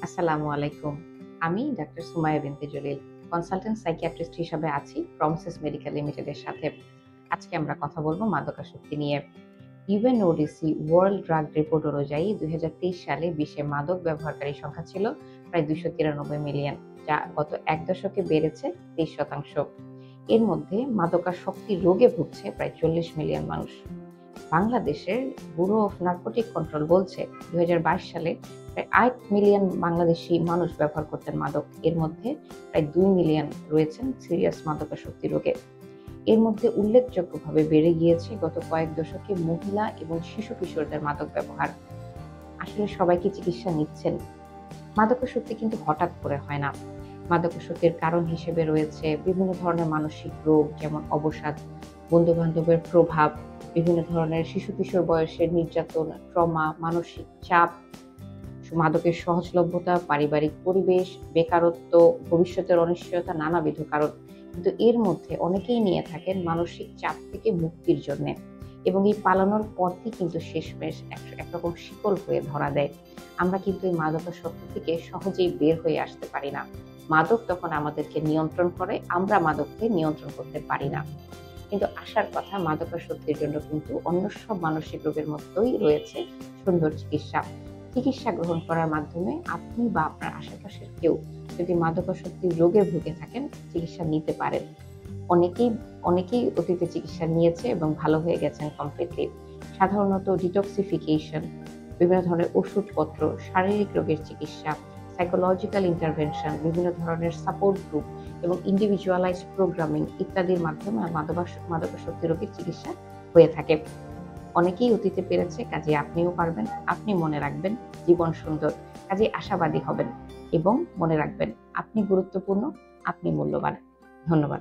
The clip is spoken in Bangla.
আসসালামু আলাইকুম। আমি ডাক্তার সুমাইয়া বিনতে জলিল, কনসালটেন্ট সাইকিয়াট্রিস্ট হিসাবে আছি প্রমিসেস মেডিকেল লিমিটেডের সাথে। আজকে আমরা কথা বলবো মাদকাসক্তি নিয়ে। ইউএনওডিসি ওয়ার্ল্ড ড্রাগ রিপোর্ট অনুযায়ী ২০২৩ সালে বিশ্বে মাদক ব্যবহারকারী সংখ্যা ছিল প্রায় ২৯৩ মিলিয়ন, যা গত এক দশকে বেড়েছে ২৩%। এর মধ্যে মাদকাসক্তি রোগে ভুগছে প্রায় ৪০ মিলিয়ন মানুষ। বাংলাদেশের ব্যুরো অফ নার্কোটিক কন্ট্রোল বলছে ২০২২ সালে প্রায় ৮ মিলিয়ন বাংলাদেশি মানুষ ব্যবহার করতেন মাদক। এর মধ্যে প্রায় ২ মিলিয়ন রয়েছেন সিরিয়াস মাদকাসক্তি রোগে। এর মধ্যে উল্লেখযোগ্যভাবে বেড়ে গিয়েছে গত কয়েক দশকে মহিলা এবং শিশু কিশোরদের মাদক ব্যবহার। আসলে সবাই কি চিকিৎসা নিচ্ছেন? মাদকাসক্তি কিন্তু হঠাৎ করে হয় না। মাদকাসক্তির কারণ হিসেবে রয়েছে বিভিন্ন ধরনের মানসিক রোগ, যেমন অবসাদ, বন্ধু-বান্ধবের প্রভাব, বিভিন্ন ধরনের শিশু কিশোর বয়সের নির্যাতন, ট্রমা, মানসিক চাপ, মাদকের সহজলভ্যতা, পারিবারিক পরিবেশ, বেকারত্ব, ভবিষ্যতের অনিশ্চয়তা, নানাবিধ কারণ। কিন্তু এর মধ্যে অনেকেই নিয়ে থাকেন মানসিক চাপ থেকে মুক্তির জন্যে, এবং এই পালানোর পথই কিন্তু শেষমেশ একরকম শিকল হয়ে ধরা দেয়। আমরা কিন্তু এই মাদকাসক্তি থেকে সহজেই বের হয়ে আসতে পারি না। মাদক তখন আমাদেরকে নিয়ন্ত্রণ করে, আমরা মাদককে নিয়ন্ত্রণ করতে পারি না। কিন্তু আশার কথা, মাদকাসক্তির জন্য কিন্তু অন্য সব মানসিক রোগের মতোই রয়েছে সুন্দর চিকিৎসা। চিকিৎসা গ্রহণ করার মাধ্যমে আপনি বা আপনার আশেপাশের কেউ যদি মাদকাসক্তির রোগে ভুগে থাকেন, চিকিৎসা নিতে পারেন। অনেকেই অতীতে চিকিৎসা নিয়েছে এবং ভালো হয়ে গেছেন কমপ্লিটলি। সাধারণত ডিটক্সিফিকেশন, বিভিন্ন ধরনের ওষুধপত্র, শারীরিক রোগের চিকিৎসা, সাইকোলজিক্যাল ইন্টারভেনশন, বিভিন্ন ধরনের সাপোর্ট গ্রুপ এবং ইন্ডিভিজুয়ালাইজড প্রোগ্রামিং ইত্যাদির মাধ্যমে মাদকাসক্তি রোগের চিকিৎসা হয়ে থাকে। অনেকেই অতীতে পেরেছে, কাজে আপনিও পারবেন। আপনি মনে রাখবেন, জীবন সুন্দর, কাজে আশাবাদী হবেন এবং মনে রাখবেন, আপনি গুরুত্বপূর্ণ, আপনি মূল্যবান। ধন্যবাদ।